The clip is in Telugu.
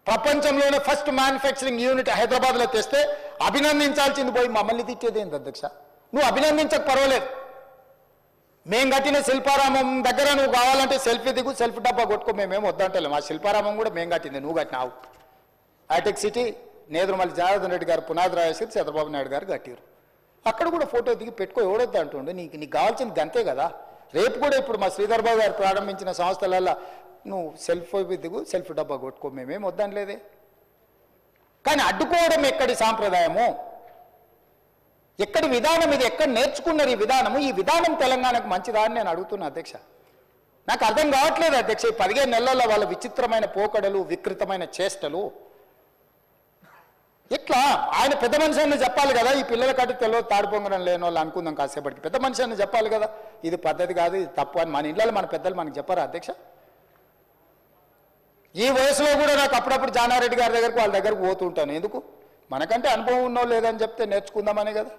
ప్రపంచంలోనే ఫస్ట్ మ్యానుఫ్యాక్చరింగ్ యూనిట్ హైదరాబాద్లో తెస్తే అభినందించాల్సింది పోయి మమ్మల్ని తిట్టేది ఏంటి అధ్యక్ష? నువ్వు అభినందించక పర్వాలేదు, మేము కట్టిన శిల్పారామం దగ్గర నువ్వు కావాలంటే సెల్ఫీ దిగు, సెల్ఫీ డబ్బా కొట్టుకో, మేమేం వద్దంటలేము. ఆ శిల్పారామం కూడా మేము కట్టింది, నువ్వు కట్టినావు. హైటెక్ సిటీ నేదురుమల్లి జనార్దన్ రెడ్డి గారు పునాది రాయేసి చంద్రబాబు నాయుడు గారు కట్టారు. అక్కడ కూడా ఫోటో దిగి పెట్టుకో, ఎవడొద్దు అంటుండే. నీకు కావాల్సింది గంతే కదా. రేపు కూడా ఇప్పుడు మా శ్రీధర్ బాబు గారు ప్రారంభించిన సంస్థలల్లో నువ్వు సెల్ఫీ దిగు, సెల్ఫీ డబ్బా కొట్టుకో, మేమేం వద్దనలేదే. కానీ అడ్డుకోవడం ఎక్కడి సాంప్రదాయము, ఎక్కడి విధానం ఇది, ఎక్కడ నేర్చుకున్నారు ఈ విధానము? ఈ విధానం తెలంగాణకు మంచిదా అని నేను అడుగుతున్నా అధ్యక్ష. నాకు అర్థం కావట్లేదు అధ్యక్ష. ఈ 15 నెలల్లో వాళ్ళ విచిత్రమైన పోకడలు, వికృతమైన చేష్టలు ఎట్లా? ఆయన పెద్ద మనిషి అని చెప్పాలి కదా. ఈ పిల్లల కట్టి తెలియదు, తాడిపొంగడం లేని వాళ్ళు అనుకుందాం కాసేపటికి. పెద్ద మనిషి అని చెప్పాలి కదా, ఇది పద్ధతి కాదు, ఇది తప్పు అని. మన ఇళ్ళలో మన పెద్దలు మనకు చెప్పారా అధ్యక్ష? ఈ వయసులో కూడా నాకు అప్పుడప్పుడు జానారెడ్డి గారి దగ్గరకు వాళ్ళ దగ్గరకు పోతుంటాను. ఎందుకు? మనకంటే అనుభవం ఉన్నో లేదని చెప్తే నేర్చుకుందామనే కదా.